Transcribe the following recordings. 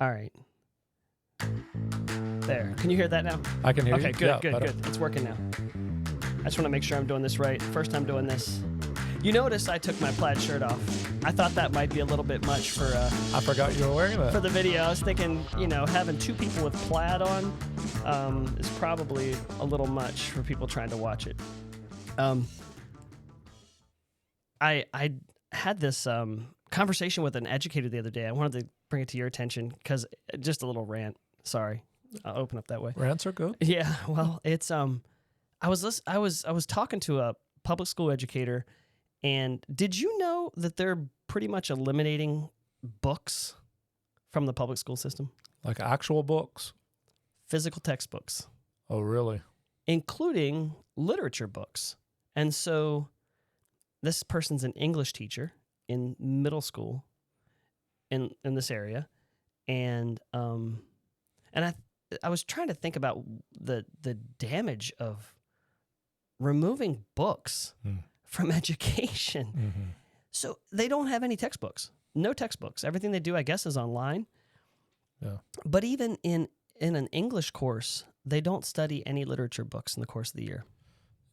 All right. There. Can you hear that now? I can hear you. Okay, good, good. It's working now. I just want to make sure I'm doing this right. First time doing this. You notice I took my plaid shirt off. I thought that might be a little bit much for I forgot you were wearing that. for the video. I was thinking, having two people with plaid on is probably a little much for people trying to watch it. I had this conversation with an educator the other day. I wanted to bring it to your attention because just a little rant. Sorry, I'll open up that way. Rants are good. Yeah, well, it's I was talking to a public school educator, and did you know that they're pretty much eliminating books from the public school system? Like actual books? Physical textbooks. Oh, really? Including literature books. And so this person's an English teacher in middle school in this area, and I was trying to think about the damage of removing books from education. Mm-hmm. So they don't have any textbooks. No textbooks. Everything they do, I guess, is online. Yeah. But even in an English course, they don't study any literature books in the course of the year.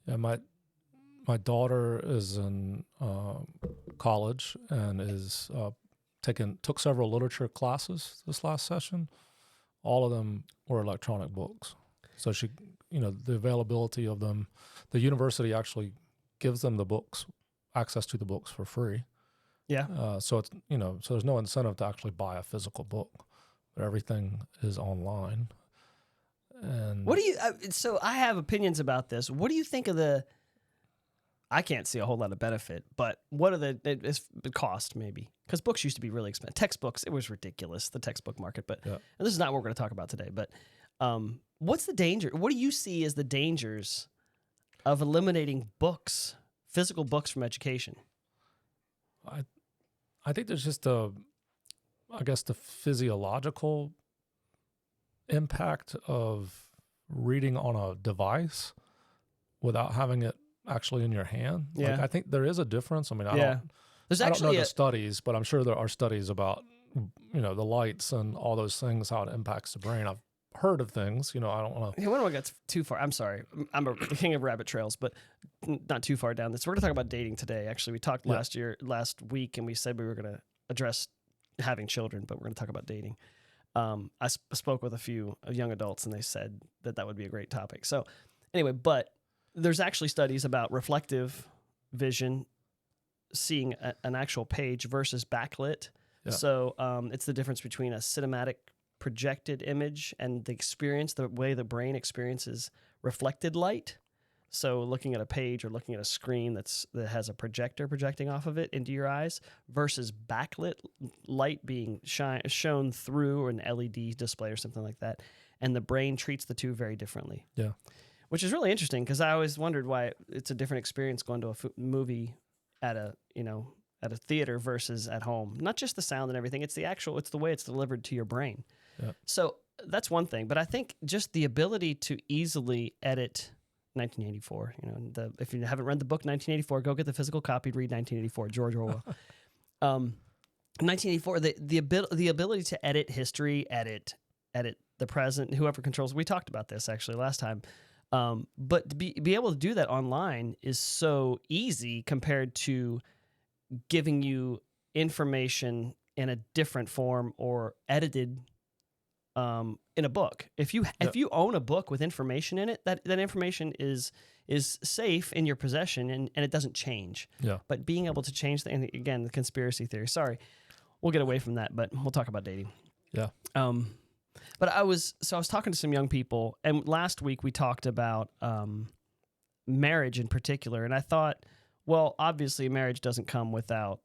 Yeah, my daughter is in college and is took several literature classes this last session. All of them were electronic books. So she, the availability of them, the university actually gives them the books, access to the books for free. Yeah. So it's, so there's no incentive to actually buy a physical book, but everything is online. And What do you, so I have opinions about this. What do you think of I can't see a whole lot of benefit, but what are the cost maybe? Because books used to be really expensive. Textbooks, it was ridiculous, the textbook market. But and this is not what we're going to talk about today. But what's the danger? What do you see as the dangers of eliminating books, physical books from education? I think there's just the physiological impact of reading on a device without having it actually in your hand. Yeah. Like, I think there is a difference. I mean, There's I don't know actually the studies, but I'm sure there are studies about, the lights and all those things, how it impacts the brain. I've heard of things, I don't want to. We don't want to get too far. I'm sorry. I'm a king of rabbit trails, but not too far down this. We're going to talk about dating today. Actually, we talked last week, and we said we were going to address having children, but we're going to talk about dating. I spoke with a few young adults, and they said that would be a great topic. So anyway, but there's actually studies about reflective vision, seeing an actual page versus backlit. Yeah. So it's the difference between a cinematic projected image and the way the brain experiences reflected light. So looking at a page or looking at a screen that has a projector projecting off of it into your eyes versus backlit light being shown through an LED display or something like that. And the brain treats the two very differently. Yeah. Which is really interesting because I always wondered why it's a different experience going to a movie at a theater versus at home. Not just the sound and everything. It's the way it's delivered to your brain. Yeah. So that's one thing. But I think just the ability to easily edit 1984. If you haven't read the book 1984, go get the physical copy. Read 1984, George Orwell. 1984. The ability to edit history, edit the present. Whoever controls. We talked about this actually last time. But to be able to do that online is so easy compared to giving you information in a different form or edited in a book. If you own a book with information in it, that information is safe in your possession and it doesn't change. Yeah. But being able to change and again, the conspiracy theory. Sorry, we'll get away from that, but we'll talk about dating. Yeah. But I was talking to some young people, and last week we talked about marriage in particular, and I thought, well, obviously marriage doesn't come without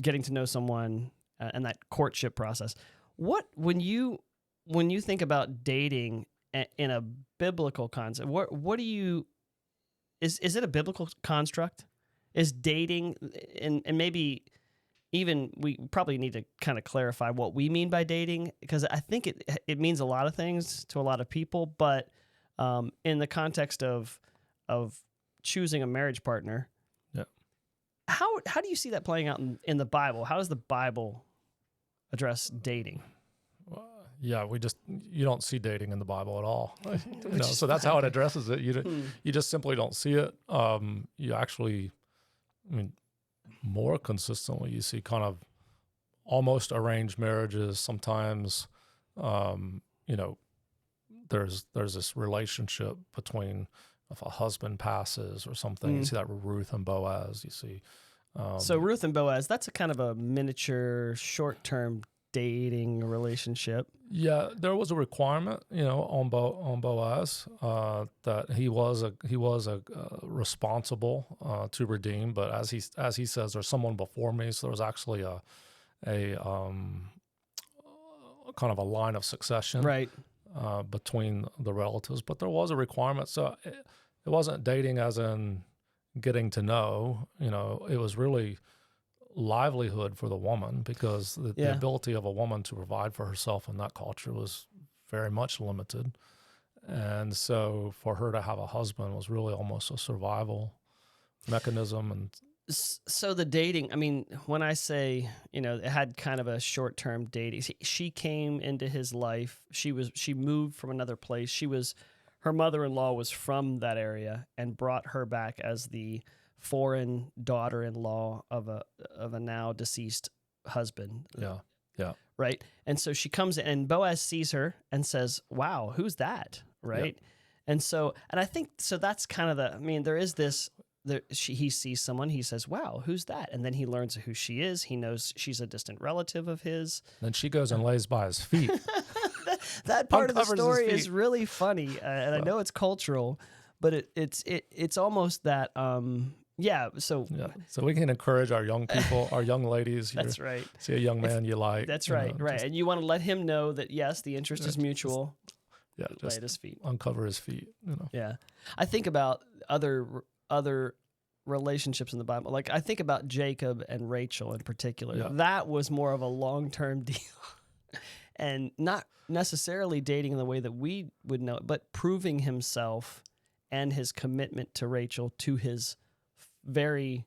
getting to know someone and that courtship process. When you think about dating in a biblical concept, what do you is it a biblical construct? Is dating and maybe even we probably need to kind of clarify what we mean by dating, because I think it means a lot of things to a lot of people, but in the context of choosing a marriage partner, yeah. How do you see that playing out in the Bible? How does the Bible address dating? Yeah, you don't see dating in the Bible at all. So that's how it addresses it. You just simply don't see it. You actually, I mean, more consistently, you see kind of almost arranged marriages. Sometimes, there's this relationship between, if a husband passes or something. You see that with Ruth and Boaz. You see. So Ruth and Boaz, that's a kind of a miniature, short-term dating relationship. Yeah, there was a requirement, on Boaz that he was responsible to redeem. But as he says, there's someone before me. So there was actually a kind of a line of succession, right, between the relatives. But there was a requirement, so it wasn't dating as in getting to know. It was really livelihood for the woman, because the ability of a woman to provide for herself in that culture was very much limited. And so for her to have a husband was really almost a survival mechanism. And so the dating, I mean, when I say, it had kind of a short-term dating, she came into his life. She moved from another place. Her mother-in-law was from that area and brought her back as the foreign daughter-in-law of a now deceased husband. Yeah. Right. And so she comes in, and Boaz sees her and says, "Wow, who's that?" Right. Yeah. And I think, so that's kind of there is this, he sees someone, he says, "Wow, who's that?" And then he learns who she is. He knows she's a distant relative of his. Then she goes and lays by his feet. that part of the story is really funny. And I know it's cultural, but it's almost that, So we can encourage our young people, our young ladies. That's right. See a young man you like. That's right, right. And you want to let him know that, yes, the interest is mutual. Just lay at his feet. Uncover his feet. Yeah. I think about other relationships in the Bible. Like, I think about Jacob and Rachel in particular. Yeah. That was more of a long-term deal. And not necessarily dating in the way that we would know it, but proving himself and his commitment to Rachel to his very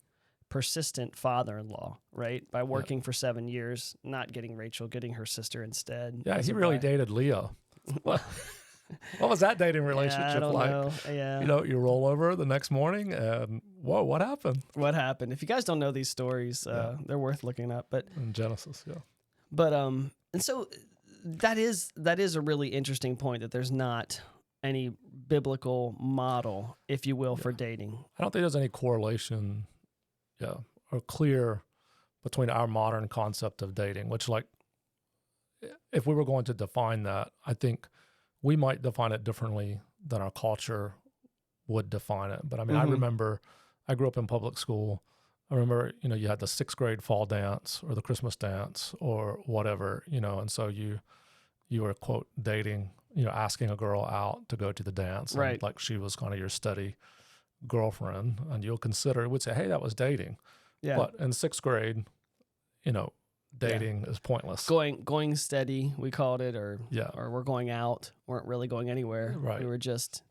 persistent father-in-law, right? By working for 7 years, not getting Rachel, getting her sister instead. Yeah, he really dated Leah. What was that dating relationship like? Know. Yeah. You roll over the next morning and, whoa, what happened? What happened? If you guys don't know these stories, they're worth looking up. But in Genesis, yeah. But and so that is a really interesting point, that there's not any biblical model, if you will, for dating. I don't think there's any correlation, or clear between our modern concept of dating, which, like, if we were going to define that, I think we might define it differently than our culture would define it. But I mean, I remember, I grew up in public school. I remember, you had the 6th grade fall dance or the Christmas dance or whatever, and so you were, quote, dating, asking a girl out to go to the dance. Right. And, like, she was kind of your steady girlfriend, and would say, hey, that was dating. Yeah. But in 6th grade, dating is pointless. Going steady, we called it, or we're going out. Weren't really going anywhere. Right. We were just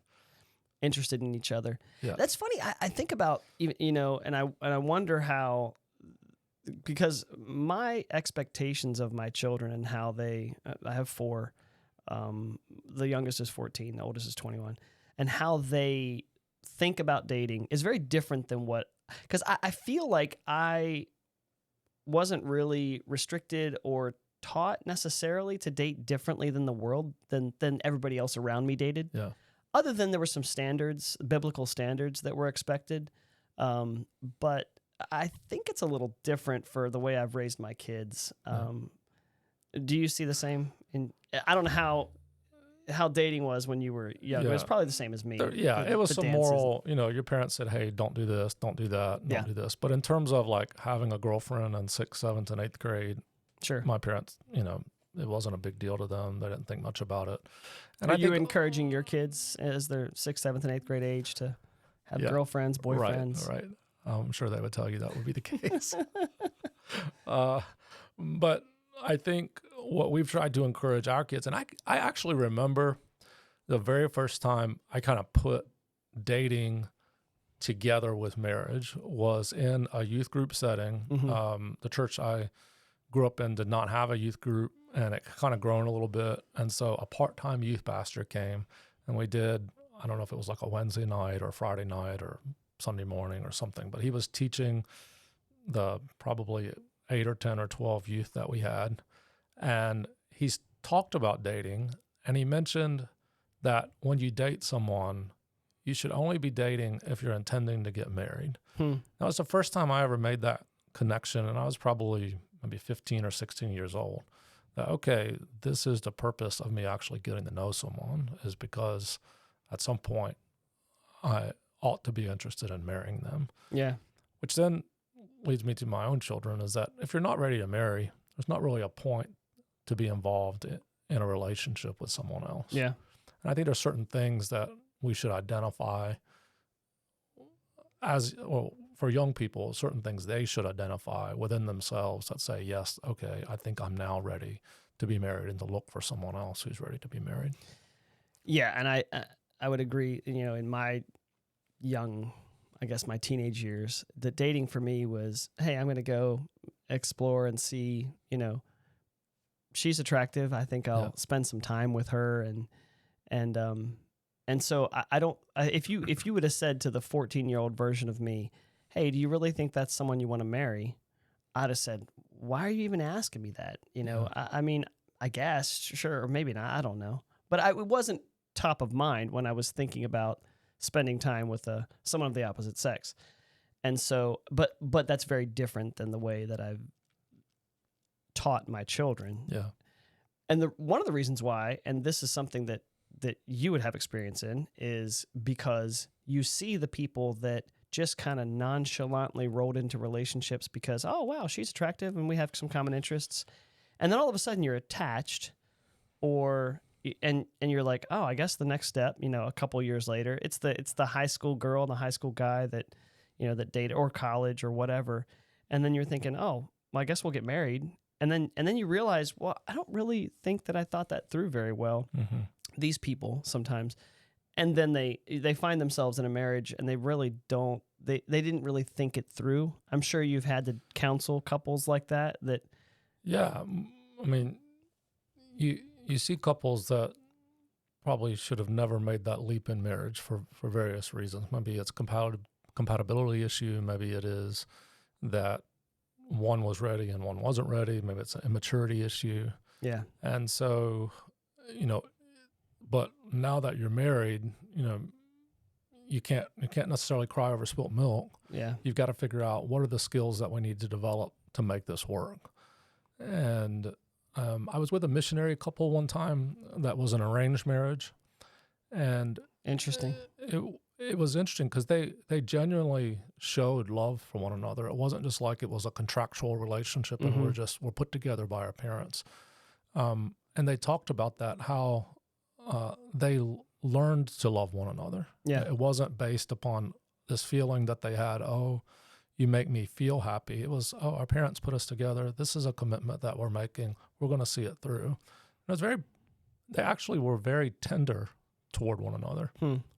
interested in each other. Yeah. That's funny. I think about, and I wonder how, because my expectations of my children and how they, I have 4, the youngest is 14, the oldest is 21, and how they think about dating is very different than because I feel like I wasn't really restricted or taught necessarily to date differently than the world, than everybody else around me dated. Yeah. Other than there were some standards, biblical standards that were expected. But I think it's a little different for the way I've raised my kids. Do you see the same? I don't know how dating was when you were young. It was probably the same as me. It was some moral, your parents said, hey, don't do this, don't do that, don't do this. But in terms of, like, having a girlfriend in 6th, 7th, and 8th grade, sure, my parents, it wasn't a big deal to them. They didn't think much about it. And Are you encouraging your kids as their 6th, 7th, and 8th grade age to have girlfriends, boyfriends? Right. I'm sure they would tell you that would be the case. But I think what we've tried to encourage our kids, and I actually remember the very first time I kind of put dating together with marriage was in a youth group setting. The church I grew up in did not have a youth group, and it kind of grown a little bit. And so a part-time youth pastor came, and we did, I don't know if it was like a Wednesday night or Friday night or Sunday morning or something, but he was teaching the probably 8 or 10 or 12 youth that we had. And he's talked about dating, and he mentioned that when you date someone, you should only be dating if you're intending to get married. That was the first time I ever made that connection, and I was probably maybe 15 or 16 years old. That, okay, this is the purpose of me actually getting to know someone, is because at some point I ought to be interested in marrying them. Yeah. Which then leads me to my own children, is that if you're not ready to marry, there's not really a point to be involved in a relationship with someone else. Yeah. And I think there's certain things that we should identify as, well, for young people, certain things they should identify within themselves that say, yes, okay, I think I'm now ready to be married, and to look for someone else who's ready to be married. Yeah, and I would agree, in my young, I guess my teenage years, the dating for me was, hey, I'm going to go explore and see, she's attractive. I think I'll spend some time with her, and so I don't. If you would have said to the 14-year-old version of me, hey, do you really think that's someone you want to marry? I'd have said, why are you even asking me that? I mean, I guess, sure, or maybe not. I don't know, but it wasn't top of mind when I was thinking about spending time with someone of the opposite sex. And so, but that's very different than the way that I've taught my children. Yeah. And one of the reasons why, and this is something that you would have experience in, is because you see the people that just kind of nonchalantly rolled into relationships because, oh, wow, she's attractive and we have some common interests. And then all of a sudden you're attached, and you're like, oh, I guess the next step, a couple years later, it's the high school girl and the high school guy that, that date, or college or whatever. And then you're thinking, oh, well, I guess we'll get married. And then you realize, well, I don't really think that I thought that through very well. Mm-hmm. These people sometimes. And then they find themselves in a marriage, and they really don't, they didn't really think it through. I'm sure you've had to counsel couples like that. Yeah. I mean, you see couples that probably should have never made that leap in marriage for various reasons. Maybe it's compatibility issue. Maybe it is that one was ready and one wasn't ready. Maybe it's an immaturity issue. Yeah. And so, but now that you're married, you can't necessarily cry over spilt milk. Yeah. You've got to figure out, what are the skills that we need to develop to make this work. And I was with a missionary couple one time that was an arranged marriage, and Interesting. It was interesting because they genuinely showed love for one another. It wasn't just like it was a contractual relationship and we're put together by our parents. And they talked about that, how they learned to love one another. Yeah. It wasn't based upon this feeling that they had, oh, you make me feel happy. It was, oh, our parents put us together. This is a commitment that we're making. We're going to see it through. And they actually were very tender toward one another,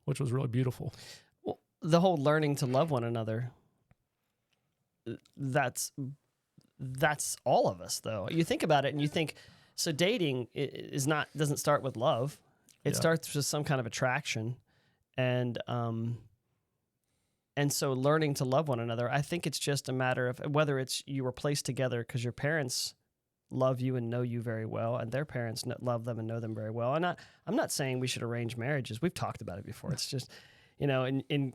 which was really beautiful. Well, the whole learning to love one another, that's all of us, though. You think about it and you think, so dating doesn't start with love. It starts with some kind of attraction. And so learning to love one another, I think it's just a matter of whether it's you were placed together because your parents love you and know you very well, and their parents love them and know them very well. And I'm not saying we should arrange marriages. We've talked about it before. It's just, in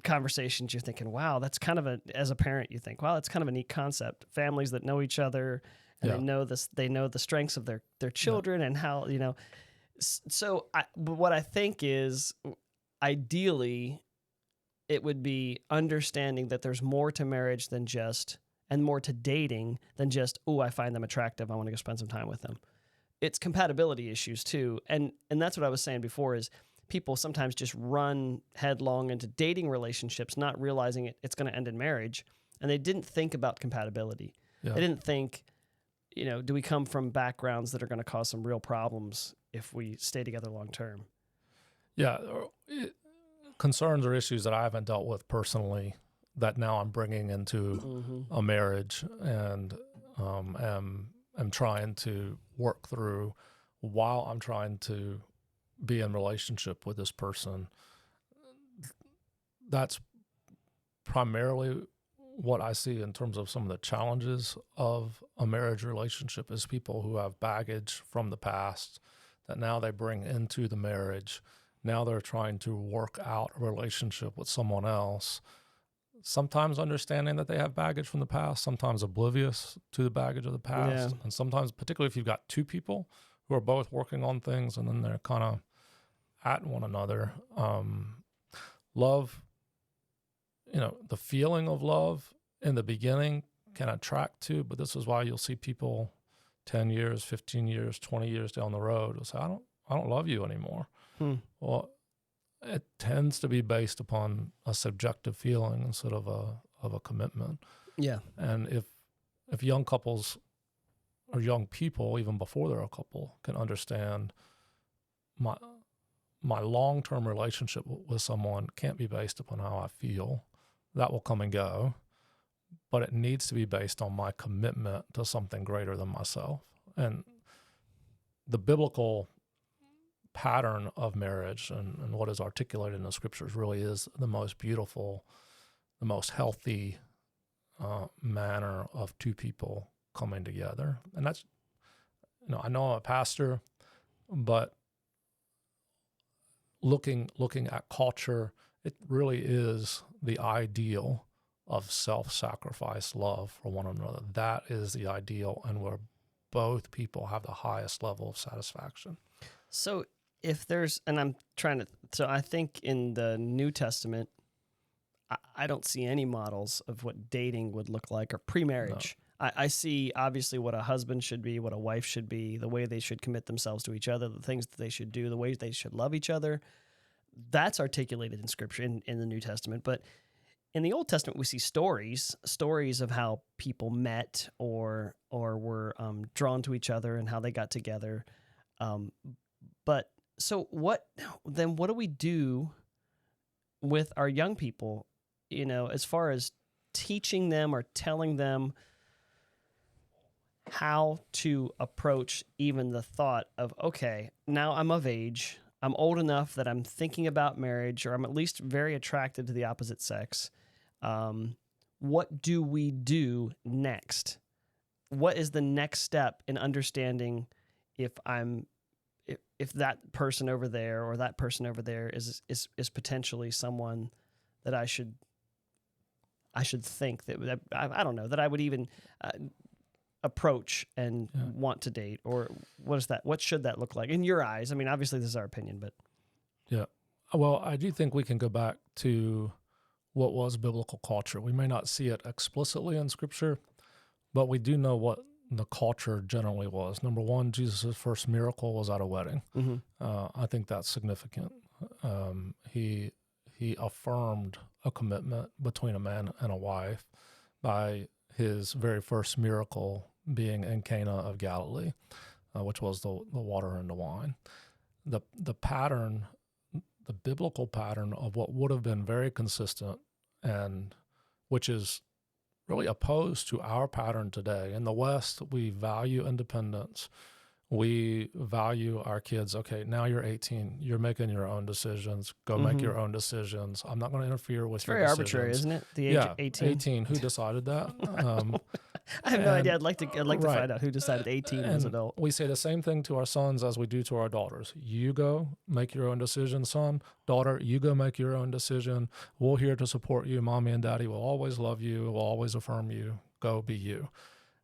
conversations, you're thinking, wow, that's kind of as a parent, you think, wow, that's kind of a neat concept. Families that know each other and they know the strengths of their children and how, So what I think is, ideally, it would be understanding that there's more to marriage and more to dating than just, oh, I find them attractive, I want to go spend some time with them. It's compatibility issues too. And that's what I was saying before, is people sometimes just run headlong into dating relationships, not realizing it's going to end in marriage. And they didn't think about compatibility. Yeah. They didn't think, do we come from backgrounds that are going to cause some real problems if we stay together long term? Yeah. Concerns or issues that I haven't dealt with personally that now I'm bringing into a marriage, and am trying to work through while I'm trying to be in relationship with this person. That's primarily what I see in terms of some of the challenges of a marriage relationship, is people who have baggage from the past that now they bring into the marriage. Now they're trying to work out a relationship with someone else, sometimes understanding that they have baggage from the past, sometimes oblivious to the baggage of the past. Yeah. And sometimes, particularly if you've got two people who are both working on things and then they're kind of at one another. Love, the feeling of love in the beginning can attract to, but this is why you'll see people 10 years, 15 years, 20 years down the road will say, I don't love you anymore. Well, it tends to be based upon a subjective feeling instead of a commitment. Yeah. And if young couples or young people, even before they're a couple, can understand my long-term relationship with someone can't be based upon how I feel. That will come and go, but it needs to be based on my commitment to something greater than myself. And the biblical pattern of marriage and what is articulated in the scriptures really is the most beautiful, the most healthy manner of two people coming together. And that's, I know I'm a pastor, but looking at culture, it really is the ideal of self-sacrifice love for one another. That is the ideal, and where both people have the highest level of satisfaction. So if there's, and I'm trying to, so I think in the New Testament, I don't see any models of what dating would look like or pre-marriage. No. I see obviously what a husband should be, what a wife should be, the way they should commit themselves to each other, the things that they should do, the ways they should love each other. That's articulated in Scripture in the New Testament. But in the Old Testament, we see stories of how people met or were drawn to each other and how they got together. But so what do we do with our young people, as far as teaching them or telling them how to approach even the thought of, okay, now I'm of age, I'm old enough that I'm thinking about marriage, or I'm at least very attracted to the opposite sex. What do we do next? What is the next step in understanding if that person over there or that person over there is potentially someone that I should think that I don't know, that I would even approach and want to date? Or what should that look like in your eyes? I mean, obviously this is our opinion, but yeah. Well, I do think we can go back to what was biblical culture. We may not see it explicitly in Scripture, but we do know what the culture generally was. Number one, Jesus' first miracle was at a wedding. Mm-hmm. I think that's significant. He affirmed a commitment between a man and a wife by his very first miracle being in Cana of Galilee, which was the water into wine. The pattern, the biblical pattern of what would have been very consistent, and which is really opposed to our pattern today. In the West, we value independence. We value our kids. Okay, now you're 18. You're making your own decisions. Go make your own decisions. I'm not going to interfere with your decisions. It's very arbitrary, isn't it? The age 18. 18. Who decided that? I have no idea. I'd like to find out who decided 18 as an adult. We say the same thing to our sons as we do to our daughters. You go make your own decision, son. Daughter, you go make your own decision. We're here to support you. Mommy and daddy will always love you. Will always affirm you. Go be you.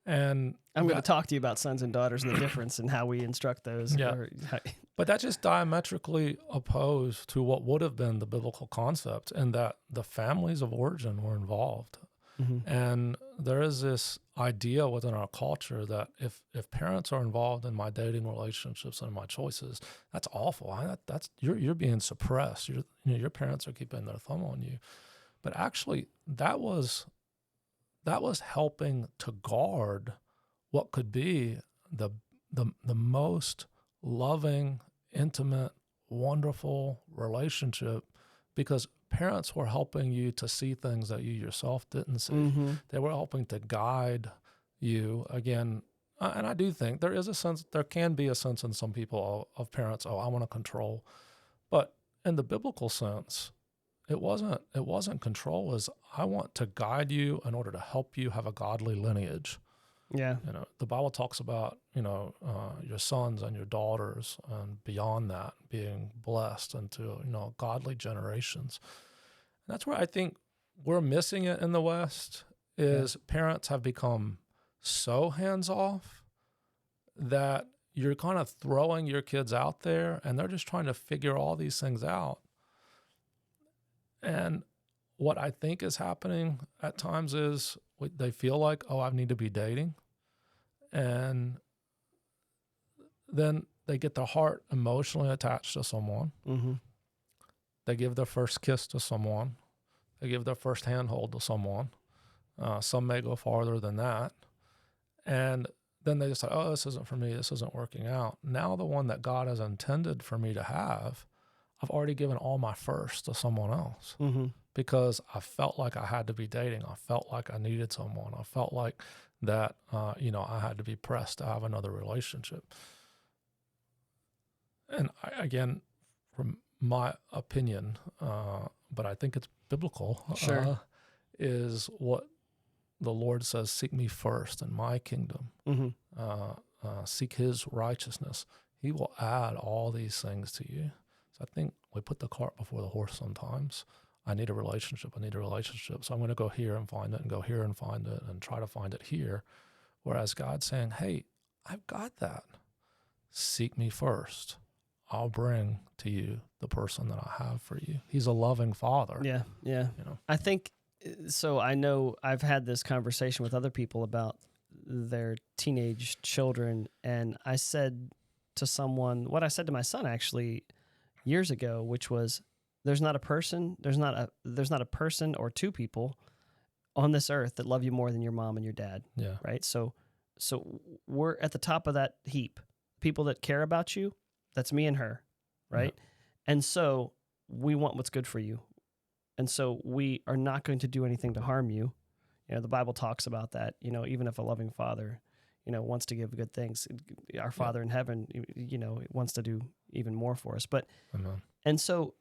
And I'm going to talk to you about sons and daughters and the difference in how we instruct those. Yeah. But that's just diametrically opposed to what would have been the biblical concept, and that the families of origin were involved. Mm-hmm. And there is this idea within our culture that if parents are involved in my dating relationships and my choices, that's awful. You're being suppressed. Your parents are keeping their thumb on you. But actually, that was helping to guard what could be the most loving, intimate, wonderful relationship, because parents were helping you to see things that you yourself didn't see. Mm-hmm. They were helping to guide you. Again, And I do think there is a sense, there can be a sense in some people of parents, oh, I want to control. But in the biblical sense, it wasn't control. It was, I want to guide you in order to help you have a godly lineage. Yeah. The Bible talks about, your sons and your daughters and beyond that being blessed into, godly generations. And that's where I think we're missing it in the West is parents have become so hands-off that you're kind of throwing your kids out there and they're just trying to figure all these things out. And what I think is happening at times is they feel like, oh, I need to be dating. And then they get their heart emotionally attached to someone. Mm-hmm. They give their first kiss to someone. They give their first handhold to someone. Some may go farther than that. And then they decide, oh, this isn't for me. This isn't working out. Now the one that God has intended for me to have, I've already given all my first to someone else because I felt like I had to be dating. I felt like I needed someone. I felt like that, I had to be pressed to have another relationship. And again, from my opinion, but I think it's biblical, is what the Lord says, seek me first in my kingdom, seek his righteousness. He will add all these things to you. So I think we put the cart before the horse sometimes. I need a relationship. So I'm going to go here and find it and go here and find it and try to find it here. Whereas God's saying, hey, I've got that. Seek me first. I'll bring to you the person that I have for you. He's a loving father. Yeah. I think, so I know I've had this conversation with other people about their teenage children, and I said to someone what I said to my son actually years ago, which was, there's not a person or two people on this earth that love you more than your mom and your dad. Yeah. Right. So we're at the top of that heap. People that care about you, that's me and her. Right. Yeah. And so we want what's good for you. And so we are not going to do anything to harm you. The Bible talks about that, even if a loving father, wants to give good things, our Father in heaven, wants to do even more for us. But, and so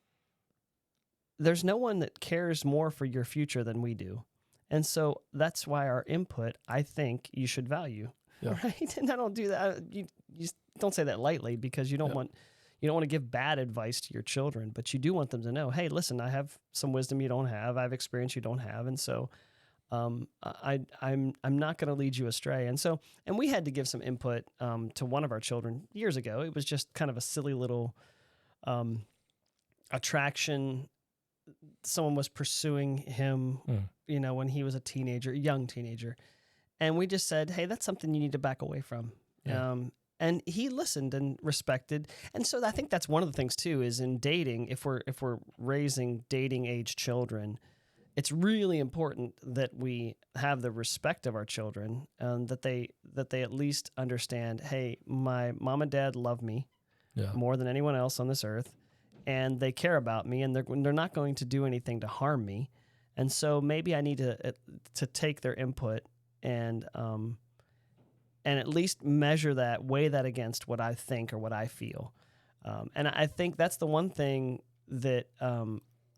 there's no one that cares more for your future than we do. And so that's why our input, I think you should value. Yeah. Right. And I don't do that. You don't say that lightly because you don't want to give bad advice to your children, but you do want them to know, hey, listen, I have some wisdom you don't have. I have experience you don't have. And so I'm not going to lead you astray. And we had to give some input to one of our children years ago. It was just kind of a silly little attraction. Someone was pursuing him, when he was a young teenager. And we just said, hey, that's something you need to back away from. Yeah. And he listened and respected. And so I think that's one of the things too, is in dating, if we're raising dating age children, it's really important that we have the respect of our children and that they at least understand, hey, my mom and dad love me more than anyone else on this earth, and they care about me, and they're not going to do anything to harm me. And so maybe I need to take their input and at least measure that, weigh that against what I think or what I feel. And I think that's the one thing that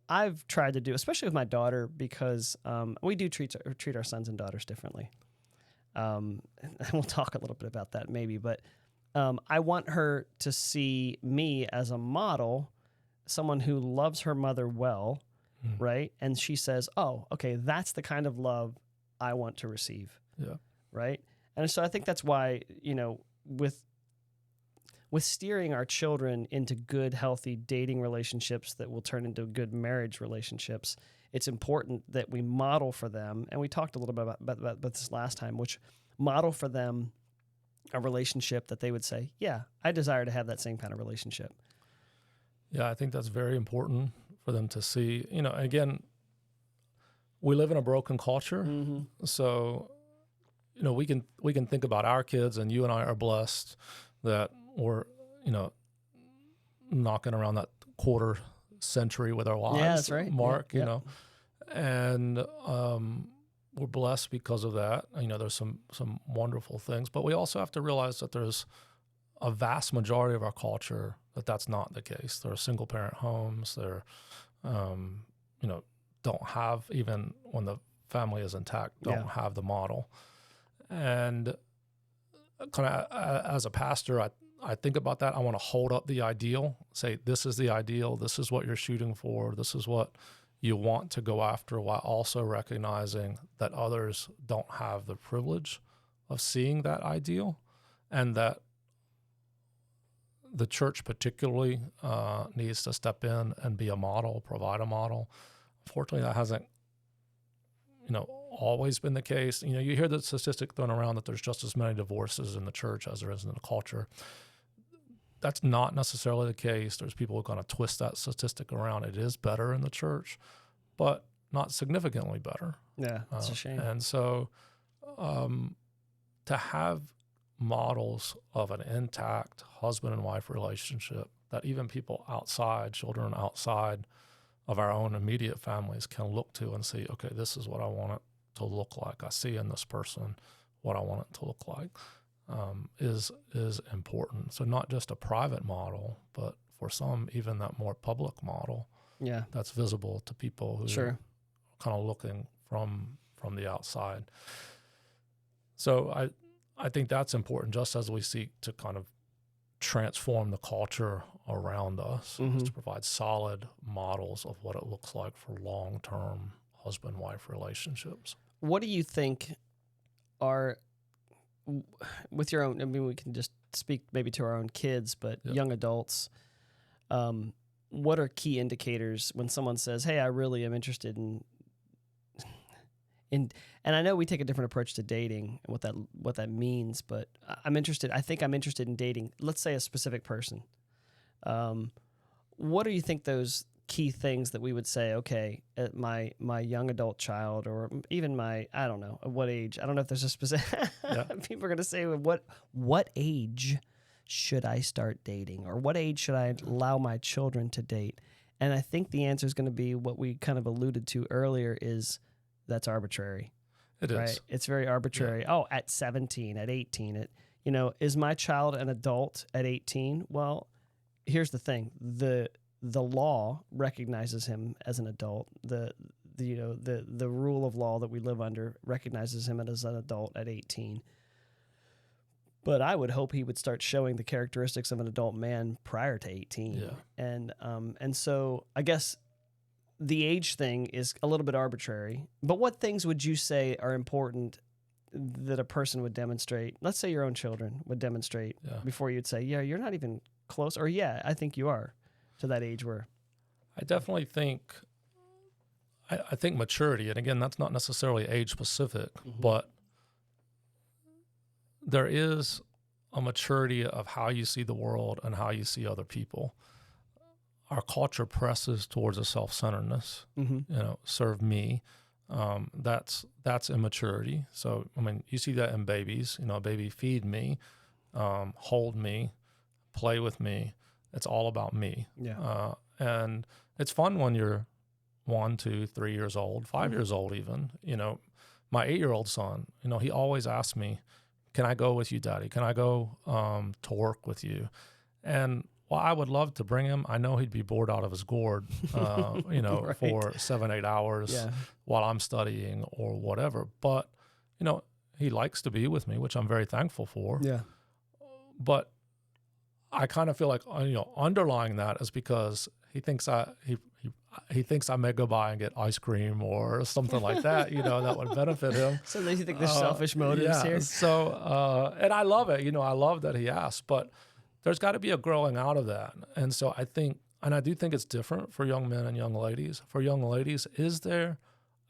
I've tried to do, especially with my daughter, because we do treat our sons and daughters differently. And we'll talk a little bit about that maybe, but I want her to see me as a model, someone who loves her mother well, right? And she says, oh, okay, that's the kind of love I want to receive, right? And so I think that's why, with steering our children into good, healthy dating relationships that will turn into good marriage relationships, it's important that we model for them, and we talked a little bit about this last time, which model for them a relationship that they would say, yeah, I desire to have that same kind of relationship. Yeah, I think that's very important for them to see. Again, we live in a broken culture, so we can think about our kids, and you and I are blessed that we're knocking around that quarter century with our lives. Yeah, that's right. Mark. Yeah. And we're blessed because of that. There's some wonderful things, but we also have to realize that there's a vast majority of our culture that's not the case. There are single parent homes. There, don't have, even when the family is intact, don't have the model. And kind of as a pastor, I think about that. I want to hold up the ideal, say, this is the ideal. This is what you're shooting for. This is what you want to go after, while also recognizing that others don't have the privilege of seeing that ideal, and that the church particularly needs to step in and be a model, provide a model. Unfortunately, that hasn't, always been the case. You hear the statistic thrown around that there's just as many divorces in the church as there is in the culture. That's not necessarily the case. There's people who are going to twist that statistic around. It is better in the church, but not significantly better. Yeah, it's a shame. And so to have models of an intact husband and wife relationship that even people outside, children outside of our own immediate families, can look to and see, okay, this is what I want it to look like. I see in this person what I want it to look like, is important. So not just a private model, but for some, even that more public model. Yeah, that's visible to people who sure. are kind of looking from the outside. So I think that's important, just as we seek to kind of transform the culture around us, is to provide solid models of what it looks like for long-term husband-wife relationships. What do you think are, with your own, I mean, we can just speak maybe to our own kids, but young adults, what are key indicators when someone says, hey, I really am interested in, and I know we take a different approach to dating and what that means, but I think I'm interested in dating, let's say, a specific person. What do you think those key things that we would say, okay, at my young adult child, or even I don't know, at what age? I don't know if there's a specific, people are going to say, what age should I start dating? Or what age should I allow my children to date? And I think the answer is going to be what we kind of alluded to earlier, is that's arbitrary. It right? is. It's very arbitrary. Yeah. Oh, at 17, at 18, is my child an adult at 18? Well, here's the thing. The law recognizes him as an adult. The rule of law that we live under recognizes him as an adult at 18. But I would hope he would start showing the characteristics of an adult man prior to 18. Yeah. And so I guess the age thing is a little bit arbitrary. But what things would you say are important that a person would demonstrate? Let's say your own children would demonstrate before you'd say, yeah, you're not even close, or yeah, I think you are, to that age where. I definitely think, I think maturity, and again, that's not necessarily age specific, but there is a maturity of how you see the world and how you see other people. Our culture presses towards a self-centeredness, serve me. That's immaturity. So, I mean, you see that in babies, a baby, feed me, hold me, play with me. It's all about me. Yeah. And it's fun when you're 1, 2, 3 years old, 5 years old even. My 8-year-old son, he always asks me, can I go with you, Daddy? Can I go to work with you? And while I would love to bring him, I know he'd be bored out of his gourd, right. for 7-8 hours while I'm studying or whatever. But, he likes to be with me, which I'm very thankful for. Yeah. But I kind of feel like, underlying that is because he thinks he thinks I may go by and get ice cream or something like that, that would benefit him. So you think there's selfish motives here? So, and I love it. I love that he asked, but there's got to be a growing out of that. And so I do think it's different for young men and young ladies. For young ladies, is there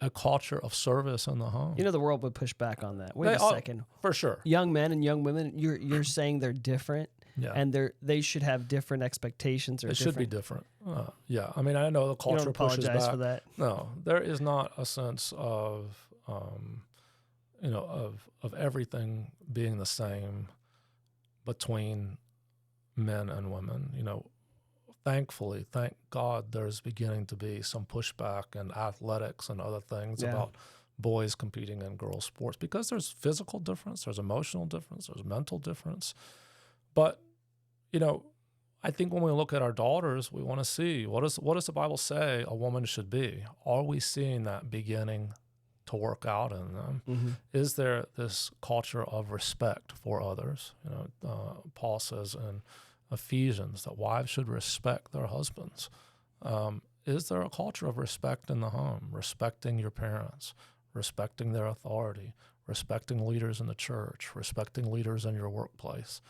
a culture of service in the home? The world would push back on that. Wait a second. For sure. Young men and young women, you're saying they're different? Yeah. And they should have different expectations, or it should be different. Yeah. I mean, I know the culture pushes back. For that. No, there is not a sense of, of everything being the same between men and women. Thankfully, thank God, there's beginning to be some pushback in athletics and other things about boys competing in girls' sports, because there's physical difference, there's emotional difference, there's mental difference. But, you know, I think when we look at our daughters, we want to see what does the Bible say a woman should be? Are we seeing that beginning to work out in them? Mm-hmm. Is there this culture of respect for others? You know, Paul says in Ephesians that wives should respect their husbands. Is there a culture of respect in the home, respecting your parents, respecting their authority, respecting leaders in the church, respecting leaders in your workplace?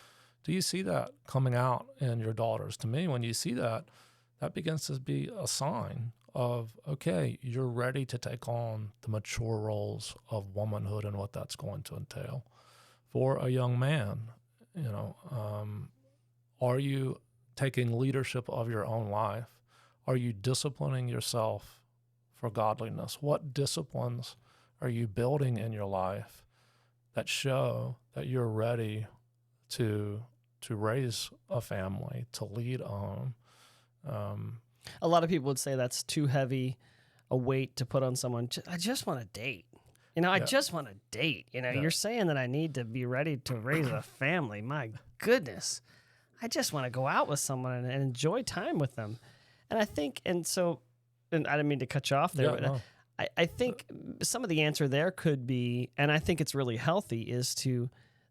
Do you see that coming out in your daughters? To me, when you see that, that begins to be a sign of, okay, you're ready to take on the mature roles of womanhood and what that's going to entail. For a young man, you know, are you taking leadership of your own life? Are you disciplining yourself for godliness? What disciplines are you building in your life that show that you're ready to raise a family, to lead a home? A lot of people would say that's too heavy a weight to put on someone. I just want to date. You know, I just want to date. You know, you're saying that I need to be ready to raise a family. My goodness. I just want to go out with someone and enjoy time with them. And I think, and I didn't mean to cut you off there, but No. I think some of the answer there could be, and I think it's really healthy, is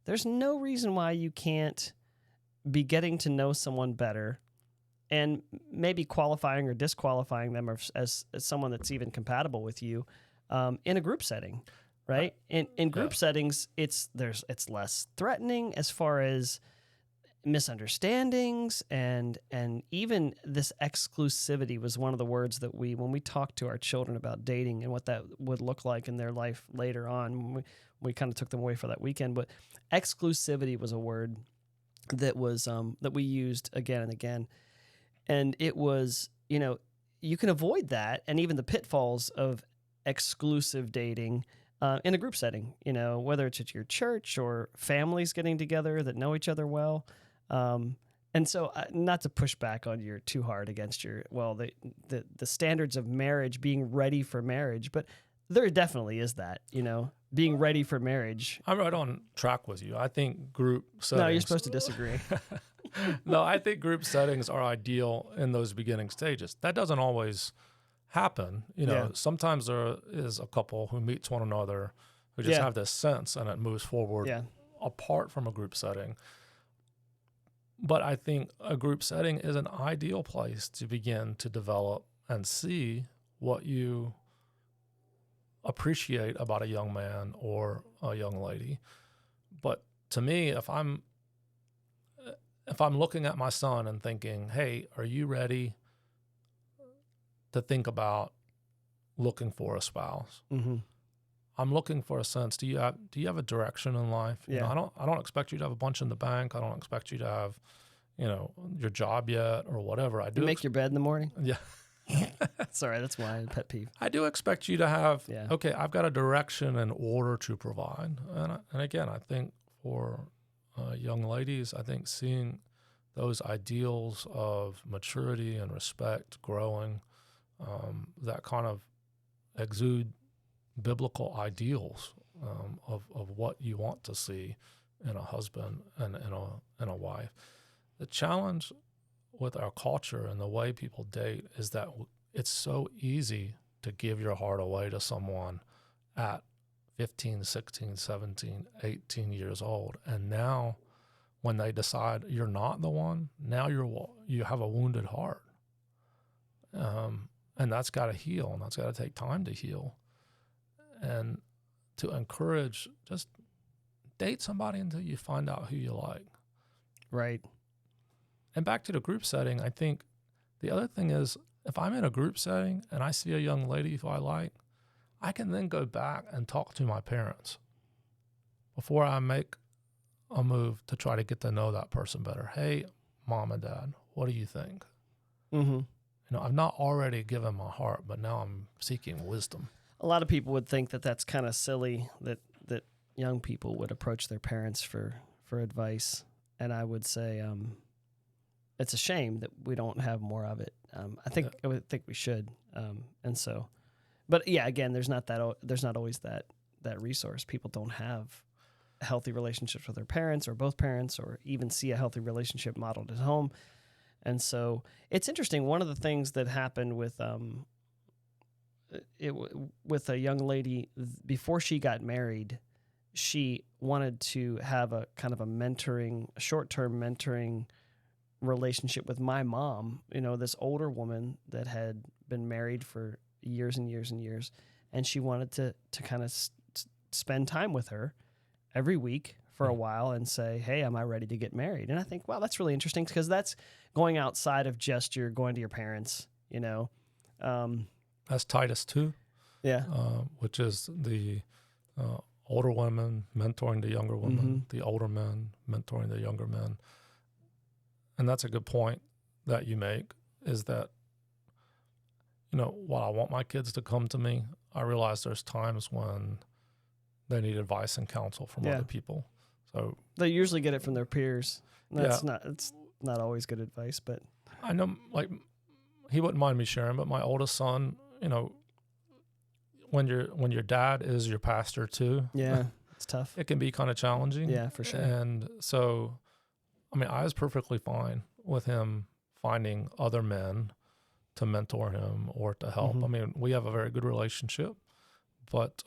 there's no reason why you can't be getting to know someone better and maybe qualifying or disqualifying them as someone that's even compatible with you in a group setting, right? In group settings, it's less threatening as far as misunderstandings and even this exclusivity was one of the words that when we talked to our children about dating and what that would look like in their life later on, we kind of took them away for that weekend. But exclusivity was a word that was that we used again and again. And it was, you know, you can avoid that and even the pitfalls of exclusive dating in a group setting, you know, whether it's at your church or families getting together that know each other well. And so not to push back on you too hard against the standards of marriage, being ready for marriage, but there definitely is that, you know, being ready for marriage. I'm right on track with you. I think group settings... No, you're supposed to disagree. No, I think group settings are ideal in those beginning stages. That doesn't always happen. You know, sometimes there is a couple who meets one another who just have this sense and it moves forward apart from a group setting. But I think a group setting is an ideal place to begin to develop and see what you appreciate about a young man or a young lady. But to me, if I'm looking at my son and thinking, hey, are you ready to think about looking for a spouse? Mm-hmm. I'm looking for a sense. Do you have a direction in life? Yeah. You know, I don't expect you to have a bunch in the bank. I don't expect you to have, you know, your job yet or whatever. I do make your bed in the morning. Yeah. Sorry, that's my pet peeve. I do expect you to have, okay, I've got a direction and order to provide. And again, I think for young ladies, I think seeing those ideals of maturity and respect growing, that kind of exude biblical ideals of what you want to see in a husband and in a wife. The challenge with our culture and the way people date is that it's so easy to give your heart away to someone at 15, 16, 17, 18 years old. And now when they decide you're not the one, now you have a wounded heart. And that's got to heal, and that's got to take time to heal. And to encourage, just date somebody until you find out who you like. Right. And back to the group setting, I think the other thing is, if I'm in a group setting and I see a young lady who I like, I can then go back and talk to my parents before I make a move to try to get to know that person better. Hey, mom and dad, what do you think? Mm-hmm. You know, I've not already given my heart, but now I'm seeking wisdom. A lot of people would think that that's kind of silly that young people would approach their parents for advice. And I would say it's a shame that we don't have more of it. I would think we should. And so But yeah, again, there's not always that resource. People don't have healthy relationships with their parents or both parents, or even see a healthy relationship modeled at home. And so it's interesting. One of the things that happened with with a young lady before she got married, she wanted to have a kind of a short-term mentoring relationship with my mom, this older woman that had been married for years and years and years. And she wanted to kind of spend time with her every week for a while and say, hey, am I ready to get married? And I think, wow, that's really interesting, because that's going outside of just you're going to your parents, That's Titus 2, Yeah. which is the older women mentoring the younger women, the older men mentoring the younger men. And that's a good point that you make, is that, while I want my kids to come to me, I realize there's times when they need advice and counsel from other people. So they usually get it from their peers. It's not always good advice, but I know, like, he wouldn't mind me sharing, but my oldest son, when your dad is your pastor too, yeah, it's tough. it can be kind of challenging. Yeah, for sure. And so, I was perfectly fine with him finding other men to mentor him or to help. We have a very good relationship, but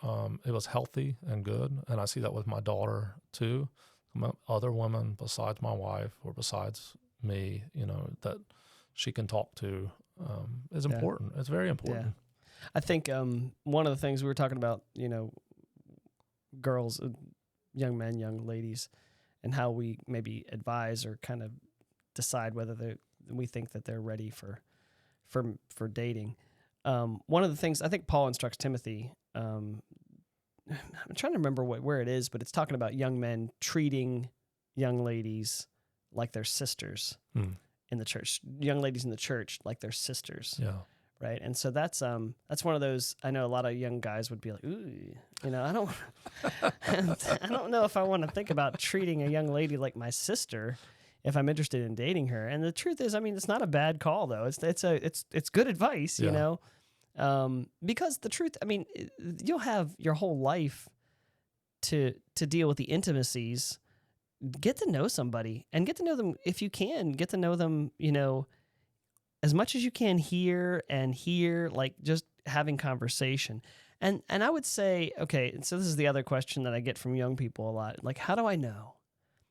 it was healthy and good. And I see that with my daughter too. Other women besides my wife or besides me, that she can talk to is important. It's very important. Yeah. I think one of the things we were talking about, girls, young men, young ladies, and how we maybe advise or kind of decide whether we think that they're ready for dating. One of the things I think Paul instructs Timothy, I'm trying to remember where it is, but it's talking about young men treating young ladies like their sisters in the church, young ladies in the church like their sisters. Yeah. Right. And so that's one of those, I know a lot of young guys would be like, ooh, I don't, I don't know if I want to think about treating a young lady like my sister if I'm interested in dating her. And the truth is, it's not a bad call though. It's good advice, because the truth, you'll have your whole life to deal with the intimacies. Get to know somebody and get to know them, if you can, get to know them, as much as you can hear, like just having conversation. And I would say, okay, so this is the other question that I get from young people a lot. Like, how do I know?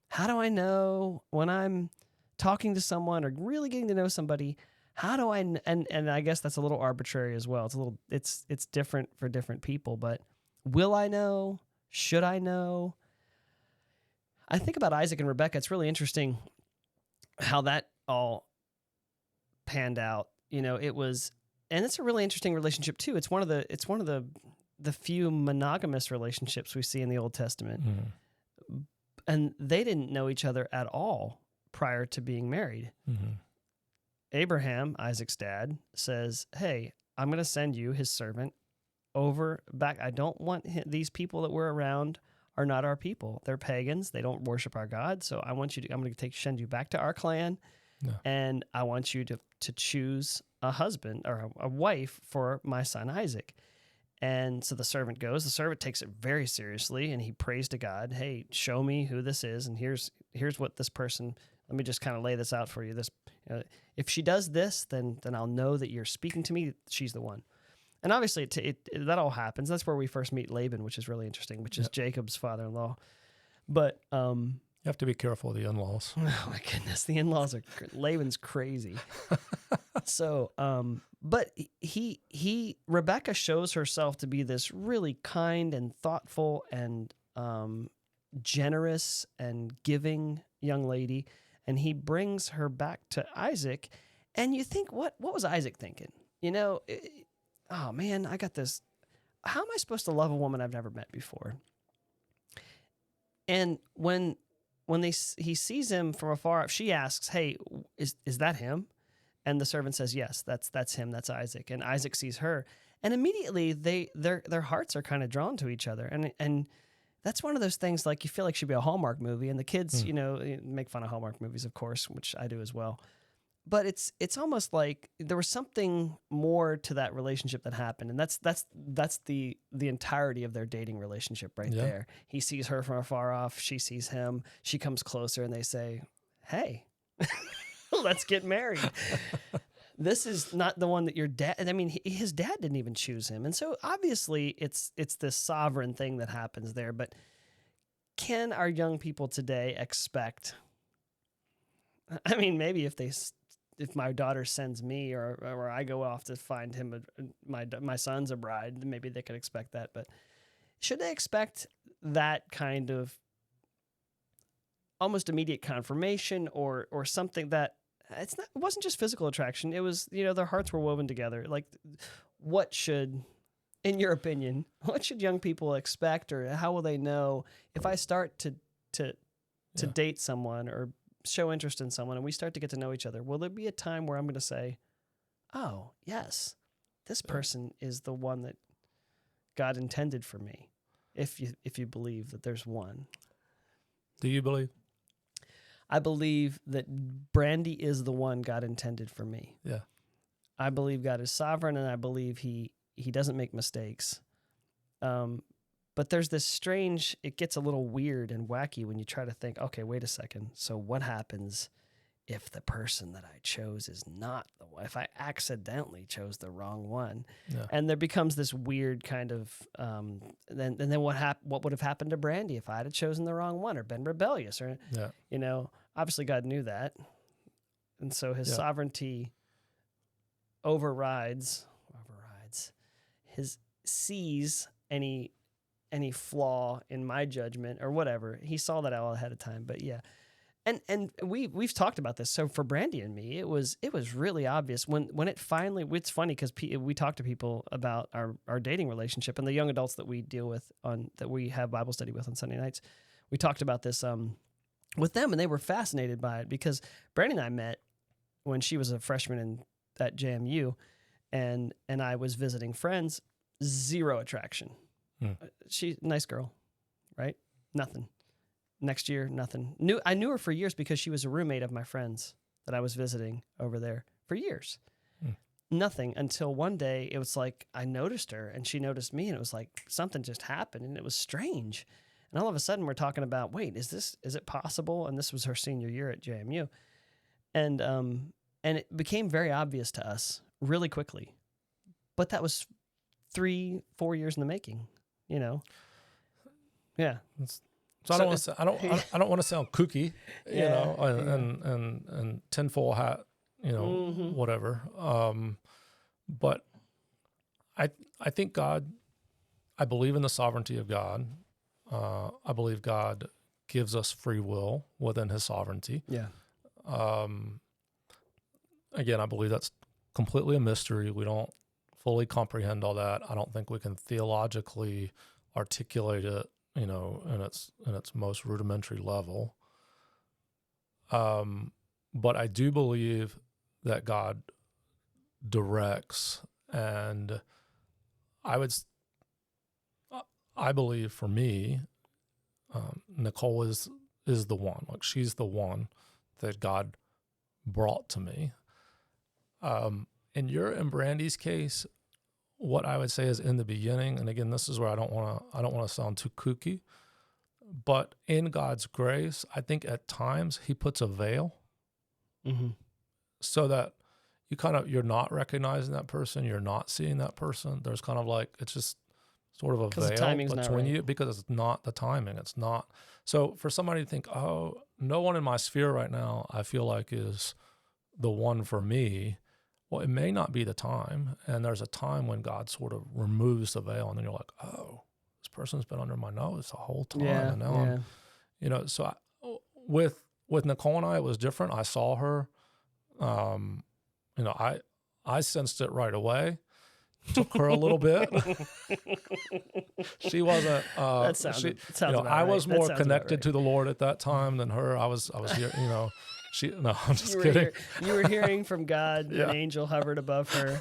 How do I know when I'm talking to someone or really getting to know somebody? How do I, and I guess that's a little arbitrary as well. It's different for different people, but will I know? Should I know? I think about Isaac and Rebecca. It's really interesting how that all panned out. It was, and it's a really interesting relationship too. It's one of the few monogamous relationships we see in the Old Testament. And they didn't know each other at all prior to being married. Abraham, Isaac's dad, says, hey, I'm going to send you, his servant, back. I don't want these people that we're around are not our people. They're pagans. They don't worship our God. So I'm going to send you back to our clan. Yeah. And I want you to choose a husband or a wife for my son Isaac. And so the servant goes. The servant takes it very seriously, and he prays to God, hey, show me who this is, and here's what this person, let me just kind of lay this out for you. This, if she does this, then I'll know that you're speaking to me. She's the one. And obviously that all happens. That's where we first meet Laban, which is really interesting, which is Jacob's father-in-law. But you have to be careful of the in-laws. Oh my goodness, the in-laws are Laban's crazy. So, but Rebecca shows herself to be this really kind and thoughtful and generous and giving young lady, and he brings her back to Isaac. And you think, what was Isaac thinking? Oh man, I got this. How am I supposed to love a woman I've never met before? And when he sees him from afar off, she asks, "Hey, is that him?" And the servant says, "Yes, that's him. That's Isaac." And Isaac sees her, and immediately their hearts are kind of drawn to each other. And that's one of those things, like, you feel like should be a Hallmark movie. And the kids, make fun of Hallmark movies, of course, which I do as well. but it's almost like there was something more to that relationship that happened, and that's the entirety of their dating relationship right Yeah. there. He sees her from afar off, she sees him, she comes closer, and they say, "Hey, let's get married." This is not the one that your dad. I mean, his dad didn't even choose him, and so obviously it's this sovereign thing that happens there. But can our young people today expect? I mean, maybe if my daughter sends me or I go off to find him my son's a bride, maybe they could expect that. But should they expect that kind of almost immediate confirmation or something that it wasn't just physical attraction, it was, their hearts were woven together? Like, what should, in your opinion, what should young people expect, or how will they know if I start to Yeah. date someone or show interest in someone and we start to get to know each other? Will there be a time where I'm going to say, "Oh, yes, this person is the one that God intended for me," if you believe that there's one? Do you believe? I believe that Brandy is the one God intended for me. Yeah. I believe God is sovereign, and I believe he doesn't make mistakes. But there's this strange, it gets a little weird and wacky when you try to think, okay, wait a second. So what happens if the person that I chose is not the one, if I accidentally chose the wrong one? Yeah. And there becomes this weird kind of, then what would have happened to Brandy if I had chosen the wrong one or been rebellious? Or, Yeah. Obviously God knew that. And so his Yeah. sovereignty overrides, sees any flaw in my judgment or whatever. He saw that all ahead of time. But yeah. And we've talked about this. So for Brandy and me, it was really obvious when it finally. It's funny because we talk to people about our dating relationship, and the young adults that we deal with that we have Bible study with on Sunday nights. We talked about this with them, and they were fascinated by it because Brandy and I met when she was a freshman at JMU, and I was visiting friends. Zero attraction. She nice girl, right? Nothing. Next year, nothing. I knew her for years because she was a roommate of my friends that I was visiting over there for years. Nothing until one day it was like I noticed her and she noticed me, and it was like something just happened, and it was strange. And all of a sudden we're talking about, wait, is it possible? And this was her senior year at JMU. And it became very obvious to us really quickly. But that was 3-4 years in the making, Yeah. So I don't want to sound kooky, and tinfoil hat, whatever. But I think God, I believe in the sovereignty of God. I believe God gives us free will within his sovereignty. Yeah. Again, I believe that's completely a mystery. We don't fully comprehend all that. I don't think we can theologically articulate it, in its most rudimentary level. But I do believe that God directs, and I believe for me, Nicole is the one. Like, she's the one that God brought to me. In Brandy's case, what I would say is in the beginning, and again, this is where I don't want to sound too kooky, but in God's grace, I think at times he puts a veil so that you're not recognizing that person, you're not seeing that person. There's kind of like, it's just sort of a veil between you because it's not the timing. It's not. So for somebody to think, oh, no one in my sphere right now, I feel like is the one for me. Well, it may not be the time, and there's a time when God sort of removes the veil, and then you're like, oh, this person's been under my nose the whole time, and now I'm, so with Nicole and I, it was different. I saw her, I sensed it right away. Took her a little bit. She wasn't. That sounds about I was right. more connected to the Lord at that time than her. I was here. I'm just kidding. You were hearing from God. An angel hovered above her.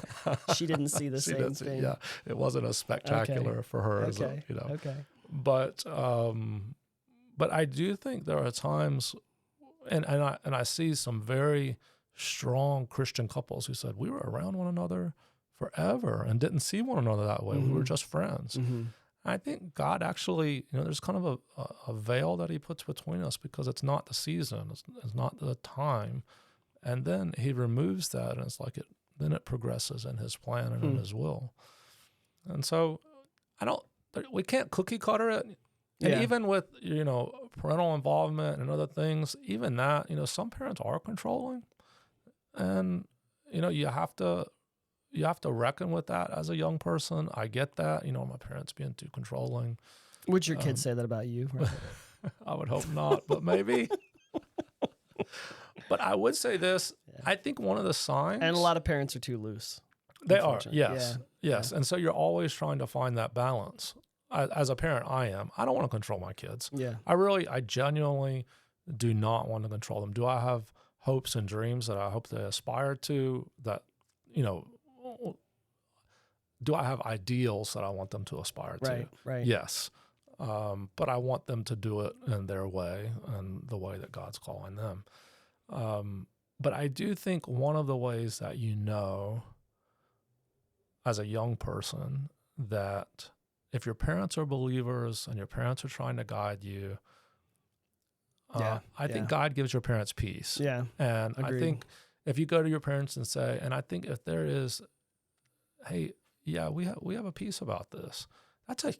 She didn't see the same thing. Yeah, it wasn't as spectacular for her as Okay. But I do think there are times, and I see some very strong Christian couples who said we were around one another forever and didn't see one another that way. We were just friends. I think God actually, there's kind of a veil that he puts between us because it's not the season, it's not the time. And then he removes that, and it's like then it progresses in his plan and in his will. And so we can't cookie cutter it. And even with, parental involvement and other things, even that, some parents are controlling. And, you have to reckon with that as a young person. I get that, my parents being too controlling. Would your kids say that about you? Right? I would hope not, but maybe. But I would say this. I think one of the signs. And a lot of parents are too loose. They are, yes. Yes. And so you're always trying to find that balance. As a parent, I don't want to control my kids. Yeah. I genuinely do not want to control them. Do I have hopes and dreams that I hope they aspire to? That, do I have ideals that I want them to aspire to? Right. Yes. But I want them to do it in their way and the way that God's calling them. But I do think one of the ways that as a young person, that if your parents are believers and your parents are trying to guide you, I think God gives your parents peace. Yeah. And Agreed. I think if you go to your parents and say, and I think if there is, hey, we have a peace about this, that's a